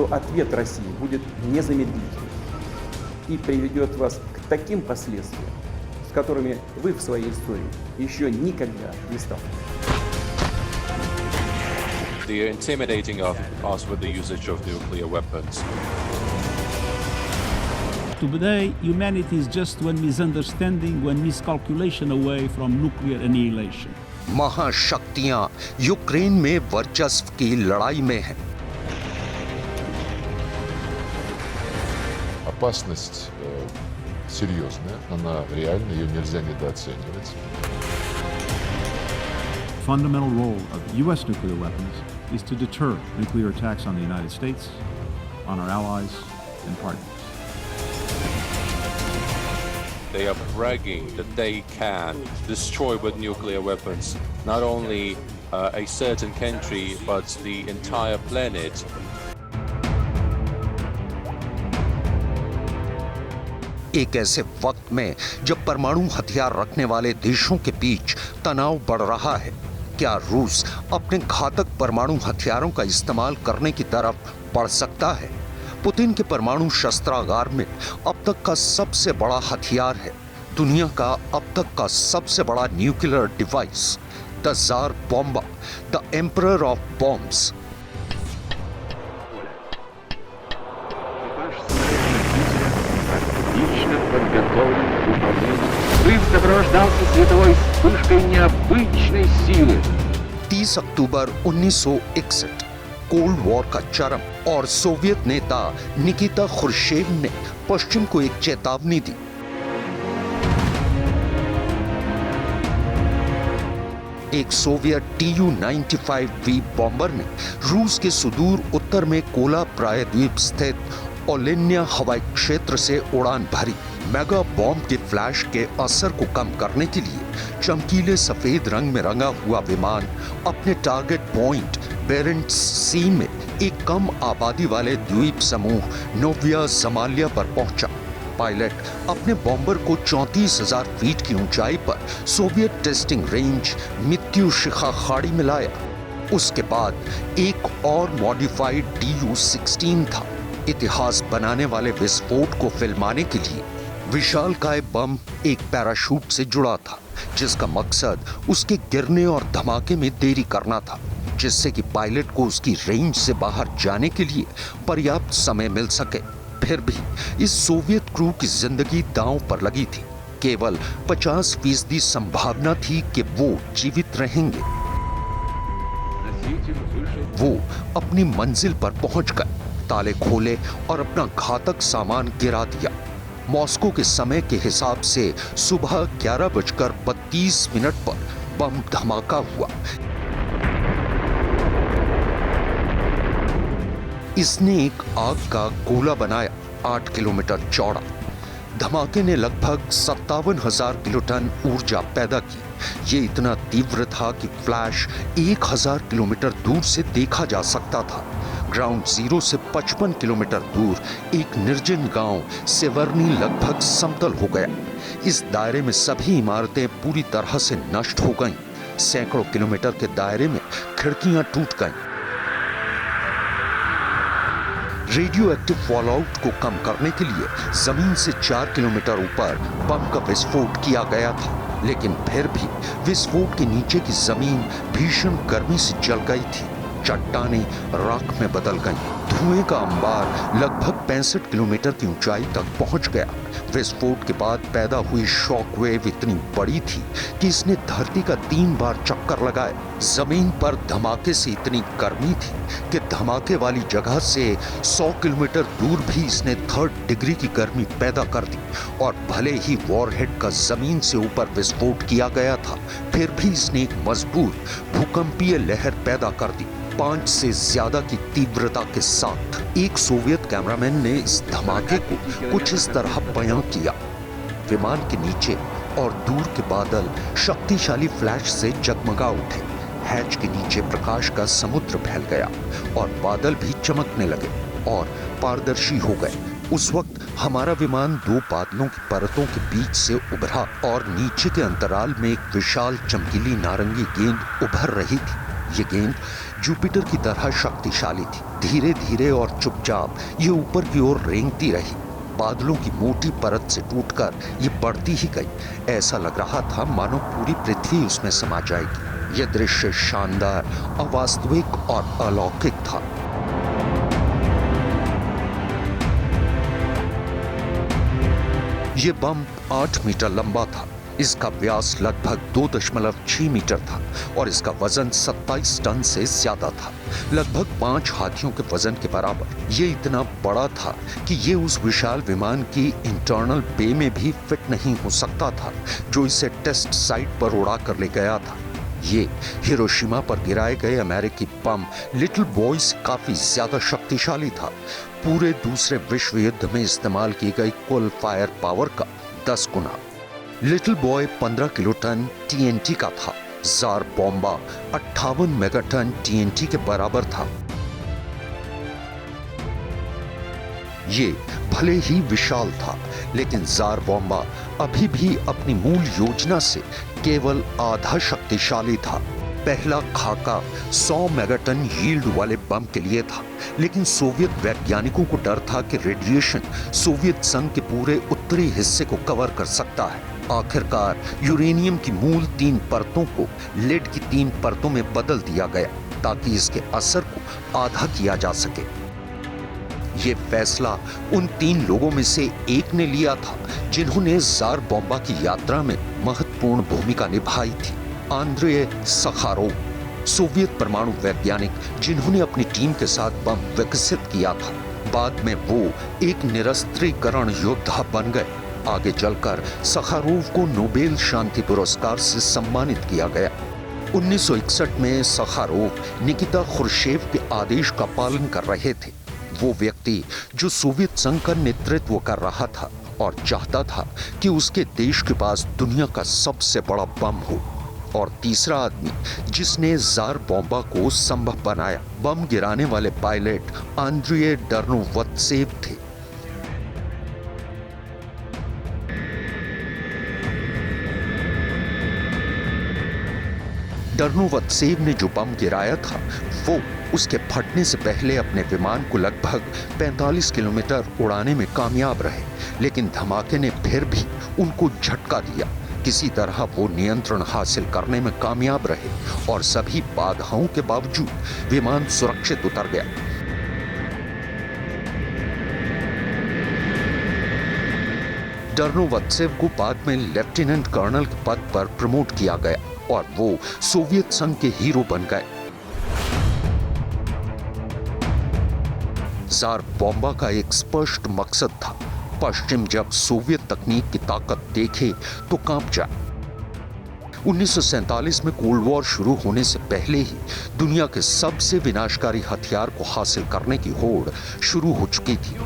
то ответ России будет незамедлительным и приведет вас к таким последствиям, с которыми вы в своей истории еще никогда не сталкивались. They are intimidating us with the usage of nuclear weapons. Today, humanity is just one misunderstanding, one miscalculation away from nuclear annihilation. महाशक्तियां Ukraine में वर्चस्व की लड़ाई में हैं। Опасность серьезная, она реальна, ее нельзя недооценивать. The fundamental role of U.S. nuclear weapons is to deter nuclear attacks on the United States, on our allies and partners. They are bragging that they can destroy with nuclear weapons not only a certain country but the entire planet. एक ऐसे वक्त में जब परमाणु हथियार रखने वाले देशों के बीच तनाव बढ़ रहा है, क्या रूस अपने घातक परमाणु हथियारों का इस्तेमाल करने की तरफ बढ़ सकता है? पुतिन के परमाणु शस्त्रागार में अब तक का सबसे बड़ा हथियार है, दुनिया का अब तक का सबसे बड़ा nuclear device, the Tsar Bomba, the emperor of bombs. Взрыв сопровождался световой вспышкой необычной силы. 30 अक्टूबर 1961 कोल्ड वॉर का चरम और सोवियत नेता निकिता खुर्शेव ने पश्चिम को एक चेतावनी दी। एक सोवियत Tu-95V बॉम्बर ने रूस के सुदूर उत्तर में कोला प्रायद्वीप स्थित ओलेन्या हवाई क्षेत्र से उड़ान भरी। मेगा बॉम्ब के फ्लैश के असर को कम करने के लिए चमकीले सफेद रंग में रंगा हुआ विमान अपने टारगेट पॉइंट बेरेंट्स सी में एक कम आबादी वाले द्वीप समूह नोविया ज़मालिया पर पहुंचा। पायलट अपने बॉम्बर को 34,000 फीट की ऊंचाई पर सोवियत टेस्टिंग रेंज मित्युशिखा खाड़ी में लाया। उसके बाद एक और मॉडिफाइड Tu-16 था। इतिहास बनाने वाले विस्फोट को फिल्माने के लिए विशालकाय बम एक पैराशूट से जुड़ा था, जिसका मकसद उसके गिरने और धमाके में देरी करना था, जिससे कि पायलट को उसकी रेंज से बाहर जाने के लिए पर्याप्त समय मिल सके। फिर भी इस सोवियत क्रू की जिंदगी दांव पर लगी थी। केवल 50% संभावना थी कि वो जीवित रहेंगे। वो अपनी मंजिल पर पहुंच गए, ताले खोले और अपना घातक सामान गिरा दिया। मॉस्को के समय के हिसाब से सुबह 11:32 पर बम धमाका हुआ। इसने एक आग का गोला बनाया 8 किलोमीटर चौड़ा। धमाके ने लगभग 57,000 किलोटन ऊर्जा पैदा की। ये इतना तीव्र था कि फ्लैश 1000 किलोमीटर दूर से देखा जा सकता था। ग्राउंड जीरो से 55 किलोमीटर दूर एक निर्जन गांव सेवर्नी लगभग समतल हो गया। इस दायरे में सभी इमारतें पूरी तरह से नष्ट हो गईं। सैकड़ों किलोमीटर के दायरे में खिड़कियां टूट गईं। रेडियो एक्टिव फॉलआउट को कम करने के लिए जमीन से 4 किलोमीटर ऊपर बम का विस्फोट किया गया था, लेकिन फिर भी विस्फोट के नीचे की जमीन भीषण गर्मी से जल गई थी। चट्टानें राख में बदल गईं। धुएं का अंबार लगभग 65 किलोमीटर की ऊंचाई तक पहुंच गया। विस्फोट के बाद पैदा हुई शॉक वेव इतनी बड़ी थी कि इसने धरती का 3 बार चक्कर लगाया। जमीन पर धमाके से इतनी गर्मी थी कि धमाके वाली जगह से 100 किलोमीटर दूर भी इसने 3rd डिग्री की गर्मी पैदा कर दी। और भले ही वॉरहेड का जमीन से ऊपर विस्फोट किया गया था, फिर भी इसने एक मजबूत भूकंपीय लहर पैदा कर दी, 5 से ज्यादा की तीव्रता के साथ। एक सोवियत कैमरामैन ने इस धमाके को कुछ इस तरह बयां किया। विमान के नीचे और दूर के बादल शक्तिशाली फ्लैश से जगमगा उठे। हैच के नीचे प्रकाश का समुद्र फैल गया और बादल भी चमकने लगे और पारदर्शी हो गए। उस वक्त हमारा विमान 2 बादलों की परतों के बीच से उभरा और नीचे के अंतराल में एक विशाल चमकीली नारंगी गेंद उभर रही थी। ये गेंद जुपिटर की तरह शक्तिशाली थी। धीरे धीरे और चुपचाप ये ऊपर की ओर रेंगती रही। बादलों की मोटी परत से टूटकर ये बढ़ती ही गई। ऐसा लग रहा था मानो पूरी पृथ्वी उसमें समा जाएगी। यह दृश्य शानदार, अवास्तविक और अलौकिक था। ये बम 8 मीटर लंबा था। इसका व्यास लगभग 2.6 मीटर था और इसका वजन 27 टन से ज्यादा था, लगभग 5 हाथियों के वजन के बराबर। ये इतना बड़ा था कि ये उस विशाल विमान की इंटरनल बे में भी फिट नहीं हो सकता था जो इसे टेस्ट साइट पर उड़ा कर ले गया था। ये हिरोशिमा पर गिराए गए अमेरिकी बम लिटिल बॉय से काफी ज्यादा शक्तिशाली था। पूरे दूसरे विश्व युद्ध में इस्तेमाल की गई कुल फायर पावर का 10 गुना। लिटिल बॉय 15 किलोटन टीएनटी का था। जार बॉम्बा 58 मेगाटन टीएनटी के बराबर था। ये भले ही विशाल था, लेकिन जार बॉम्बा अभी भी अपनी मूल योजना से केवल आधा शक्तिशाली था। पहला खाका 100 मेगाटन यील्ड वाले बम के लिए था, लेकिन सोवियत वैज्ञानिकों को डर था कि रेडिएशन सोवियत संघ के पूरे उत्तरी हिस्से को कवर कर सकता है। आखिरकार यूरेनियम की मूल 3 परतों को लेड की 3 परतों में बदल दिया गया ताकि इसके असर को आधा किया जा सके। ये फैसला उन 3 लोगों में से एक ने लिया था जिन्होंने जार बॉम्बा की यात्रा में महत्वपूर्ण भूमिका निभाई थी, आंद्रे सखारोव, सोवियत परमाणु वैज्ञानिक जिन्होंने अपनी टीम के साथ बम विकसित किया था। बाद में वो एक निरस्त्रीकरण योद्धा बन गए। आगे चलकर सखारोव को नोबेल शांति पुरस्कार से सम्मानित किया गया। 1961 में सखारोव निकिता खुर्शेव के आदेश का पालन कर रहे थे। वो व्यक्ति जो सोवियत संघ का नेतृत्व कर रहा था और चाहता था कि उसके देश के पास दुनिया का सबसे बड़ा बम हो। और तीसरा आदमी जिसने जार बॉम्बा को संभव बनाया, बम गिराने वाले पायलट आंद्रे डर्नोवत्सेव थे। डर्नोवत्सेव ने जो बम गिराया था वो उसके फटने से पहले अपने विमान को लगभग 45 किलोमीटर उड़ाने में कामयाब रहे, लेकिन धमाके ने फिर भी उनको झटका दिया। किसी तरह वो नियंत्रण हासिल करने में कामयाब रहे और सभी बाधाओं के बावजूद विमान सुरक्षित उतर गया। डर्नोवत्सेव को बाद में लेफ्टिनेंट कर्नल के पद पर प्रमोट किया गया और वो सोवियत संघ के हीरो बन गए। जार बॉम्बा का एक स्पष्ट मकसद था, पश्चिम जब सोवियत तकनीक की ताकत देखे तो कांप जाए। 1947 में कोल्ड वॉर शुरू होने से पहले ही दुनिया के सबसे विनाशकारी हथियार को हासिल करने की होड़ शुरू हो चुकी थी।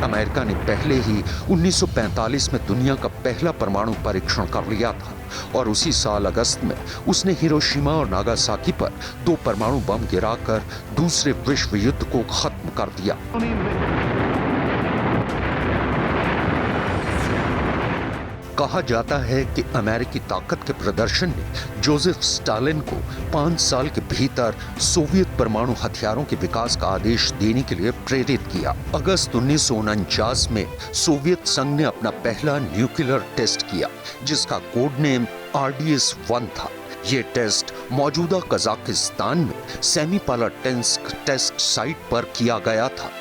अमेरिका ने पहले ही 1945 में दुनिया का पहला परमाणु परीक्षण कर लिया था और उसी साल अगस्त में उसने हिरोशिमा और नागासाकी पर 2 परमाणु बम गिराकर दूसरे विश्व युद्ध को खत्म कर दिया। कहा जाता है कि अमेरिकी ताकत के प्रदर्शन ने जोसेफ स्टालिन को 5 साल के भीतर सोवियत परमाणु हथियारों के विकास का आदेश देने के लिए प्रेरित किया। अगस्त 1949 में सोवियत संघ ने अपना पहला न्यूक्लियर टेस्ट किया, जिसका कोड नेम RDS-1 था। ये टेस्ट मौजूदा कजाकिस्तान में सेमीपालाटिन्स्क टेस्ट साइट पर किया गया था।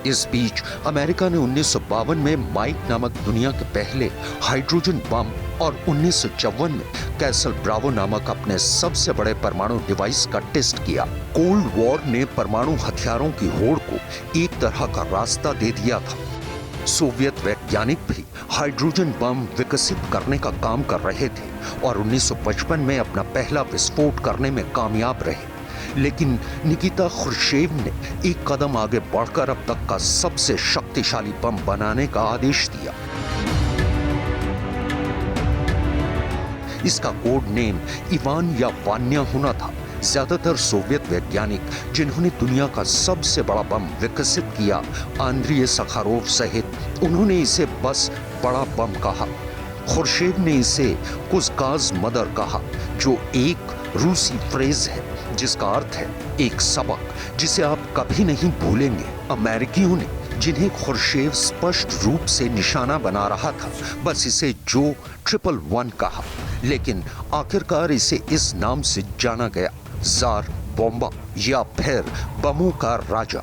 इस बीच अमेरिका ने 1952 में माइक नामक दुनिया के पहले हाइड्रोजन बम और 1954 में कैसल ब्रावो नामक अपने सबसे बड़े परमाणु डिवाइस का टेस्ट किया। कोल्ड वॉर ने परमाणु हथियारों की होड़ को एक तरह का रास्ता दे दिया था। सोवियत वैज्ञानिक भी हाइड्रोजन बम विकसित करने का काम कर रहे थे और 1955 में अपना पहला विस्फोट करने में कामयाब रहे। लेकिन निकिता खुर्शेव ने एक कदम आगे बढ़कर अब तक का सबसे शक्तिशाली बम बनाने का आदेश दिया। इसका कोड नेम इवान या वान्या होना था। ज्यादातर सोवियत वैज्ञानिक जिन्होंने दुनिया का सबसे बड़ा बम विकसित किया, आंद्रे सखारोव सहित, उन्होंने इसे बस बड़ा बम कहा। खुर्शेव ने इसे कुज़काज़ मदर कहा, जो एक रूसी फ्रेज है जिसका अर्थ है एक सबक जिसे आप कभी नहीं भूलेंगे। अमेरिकियों ने जिन्हें खुर्शेव स्पष्ट रूप से निशाना बना रहा था, बस इसे जो 111 कहा, लेकिन आखिरकार इसे इस नाम से जाना गया, ज़ार बॉम्बा या फिर बमों का राजा।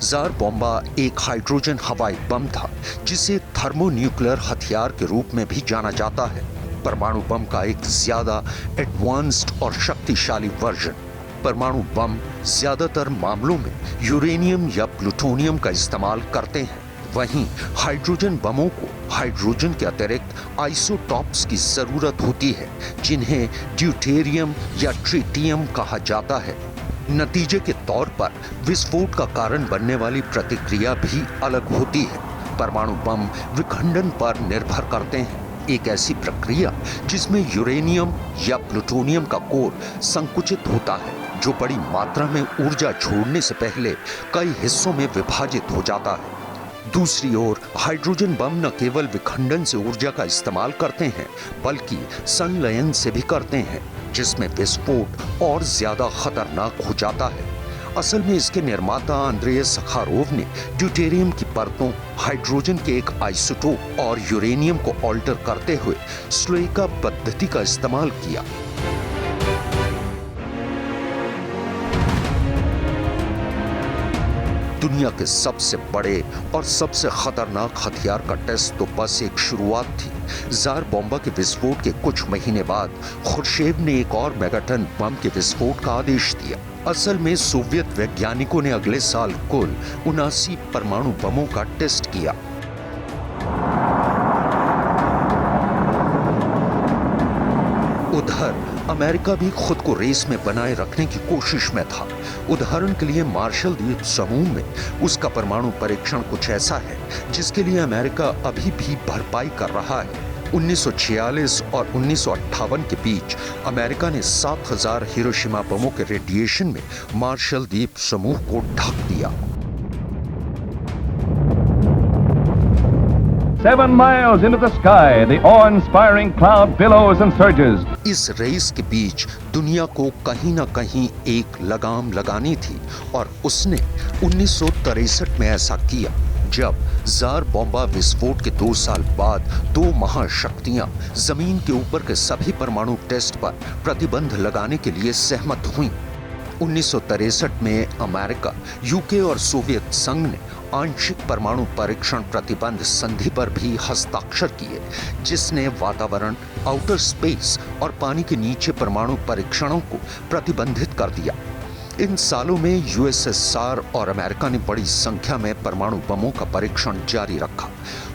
ज़ार बॉम्बा एक हाइड्रोजन हवाई बम था जिसे थर्मोन्यूक्लियर हथियार के रूप में भी जाना जाता है। परमाणु बम का एक ज्यादा एडवांस्ड और शक्तिशाली वर्जन। परमाणु बम ज्यादातर मामलों में यूरेनियम या प्लूटोनियम का इस्तेमाल करते हैं, वहीं हाइड्रोजन बमों को हाइड्रोजन के अतिरिक्त आइसोटॉप्स की जरूरत होती है जिन्हें ड्यूटेरियम या ट्रिटियम कहा जाता है। नतीजे के तौर पर विस्फोट का कारण बनने वाली प्रतिक्रिया भी अलग होती है। परमाणु बम विखंडन पर निर्भर करते हैं, एक ऐसी प्रक्रिया जिसमें यूरेनियम या प्लूटोनियम का कोर संकुचित होता है जो बड़ी मात्रा में ऊर्जा छोड़ने से पहले कई हिस्सों में विभाजित हो जाता है। दूसरी ओर हाइड्रोजन बम न केवल विखंडन से ऊर्जा का इस्तेमाल करते हैं बल्कि संलयन से भी करते हैं, जिसमें विस्फोट और ज्यादा खतरनाक हो जाता है। असल में इसके निर्माता अंद्रेय सखारोव ने ड्यूटेरियम की परतों, हाइड्रोजन के एक आइसोटोप और यूरेनियम को ऑल्टर करते हुए स्लोइका पद्धति का इस्तेमाल किया। दुनिया के सबसे बड़े और सबसे खतरनाक हथियार का टेस्ट तो बस एक शुरुआत थी। ज़ार बॉम्बा के विस्फोट के कुछ महीने बाद खुर्शेव ने एक और मेगाटन बम के विस्फोट का आदेश दिया। असल में सोवियत वैज्ञानिकों ने अगले साल कुल 79 परमाणु बमों का टेस्ट किया। उधर अमेरिका भी खुद को रेस में बनाए रखने की कोशिश में था। उदाहरण के लिए मार्शल द्वीप समूह में उसका परमाणु परीक्षण कुछ ऐसा है जिसके लिए अमेरिका अभी भी भरपाई कर रहा है। 1946 और 1958 के बीच अमेरिका ने 7000 हिरोशिमा बमों के रेडिएशन में मार्शल द्वीप समूह को ढक दिया। 7 miles into the sky, the awe-inspiring cloud billows and surges. इस रेस के बीच दुनिया को कहीं ना कहीं एक लगाम लगानी थी और उसने 1963 में ऐसा किया जब ज़ार बॉम्बा विस्फोट के 2 साल बाद दो महाशक्तियां जमीन के ऊपर के सभी परमाणु टेस्ट पर प्रतिबंध लगाने के लिए सहमत हुईं। 1963 में अमेरिका, यूके और सोवियत संघ ने आंशिक परमाणु परीक्षण प्रतिबंध संधि पर भी हस्ताक्षर किए, जिसने वातावरण, आउटर स्पेस और पानी के नीचे परमाणु परीक्षणों को प्रतिबंधित कर दिया। इन सालों में यूएसएसआर और अमेरिका ने बड़ी संख्या में परमाणु बमों का परीक्षण जारी रखा।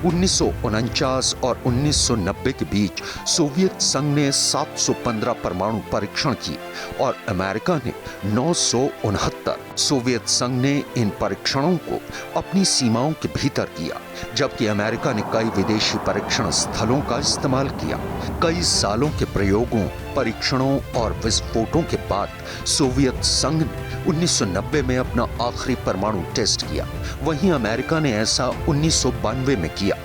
1949 और 1990 के बीच सोवियत संघ ने 715 परमाणु परीक्षण किए और अमेरिका ने 969। सोवियत संघ ने इन परीक्षणों को अपनी सीमाओं के भीतर किया, जबकि अमेरिका ने कई विदेशी परीक्षण स्थलों का इस्तेमाल किया। कई सालों के प्रयोगों, परीक्षणों और विस्फोटों के बाद सोवियत संघ ने 1990 में अपना आखिरी परमाणु टेस्ट किया। वहीं अमेरिका ने ऐसा 1992 में किया।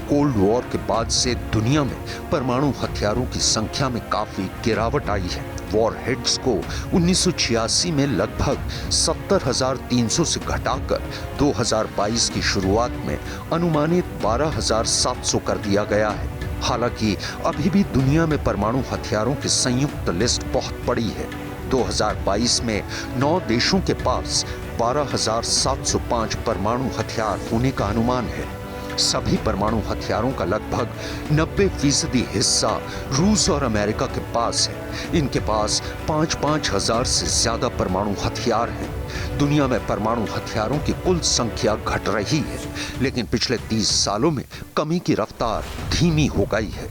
कोल्ड वॉर के बाद से दुनिया में परमाणु हथियारों की संख्या में काफी गिरावट आई है। वॉरहेड्स को 1986 में लगभग 70,300 से घटाकर 2022 की शुरुआत में अनुमानित 12,700 कर दिया गया है। हालांकि अभी भी दुनिया में परमाणु हथियारों की संयुक्त लिस्ट बहुत बड़ी है। 2022 में 9 देशों के पास 12,705 परमाणु हथियार होने का अनुमान है। सभी परमाणु हथियारों का लगभग 90% हिस्सा रूस और अमेरिका के पास है। इनके पास 5-5 हजार से ज्यादा परमाणु हथियार हैं। दुनिया में परमाणु हथियारों की कुल संख्या घट रही है, लेकिन पिछले 30 सालों में कमी की रफ्तार धीमी हो गई है।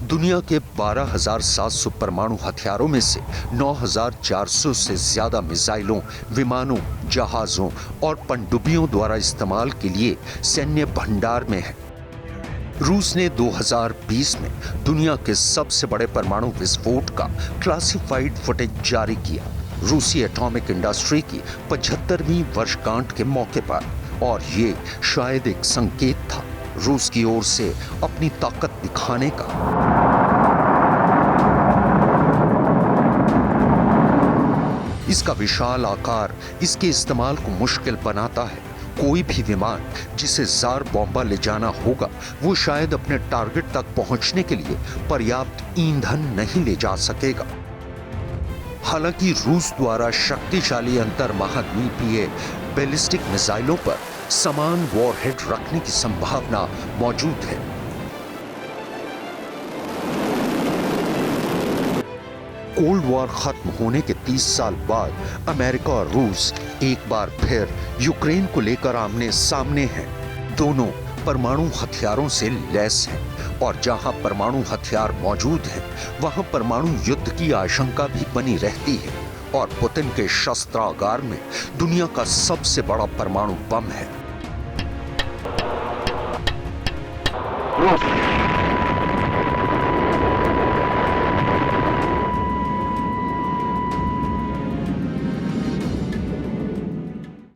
दुनिया के 12,700 परमाणु हथियारों में से 9,400 से ज्यादा मिसाइलों, विमानों, जहाजों और पनडुब्बियों द्वारा इस्तेमाल के लिए सैन्य भंडार में है। रूस ने 2020 में दुनिया के सबसे बड़े परमाणु विस्फोट का क्लासिफाइड फुटेज जारी किया। रूसी एटॉमिक इंडस्ट्री की 75वीं वर्षगांठ के मौके पर, और ये शायद एक संकेत था रूस की ओर से अपनी ताकत दिखाने का। इसका विशाल आकार इसके इस्तेमाल को मुश्किल बनाता है। कोई भी विमान जिसे जार बॉम्बा ले जाना होगा वो शायद अपने टारगेट तक पहुंचने के लिए पर्याप्त ईंधन नहीं ले जा सकेगा। हालांकि रूस द्वारा शक्तिशाली अंतर महाद्वीपीय बैलिस्टिक मिसाइलों पर समान वॉरहेड रखने की संभावना मौजूद है। कोल्ड वॉर खत्म होने के 30 साल बाद अमेरिका और रूस एक बार फिर यूक्रेन को लेकर आमने सामने हैं। दोनों परमाणु हथियारों से लैस हैं, और जहां परमाणु हथियार मौजूद हैं वहां परमाणु युद्ध की आशंका भी बनी रहती है। और पुतिन के शस्त्रागार में दुनिया का सबसे बड़ा परमाणु बम है।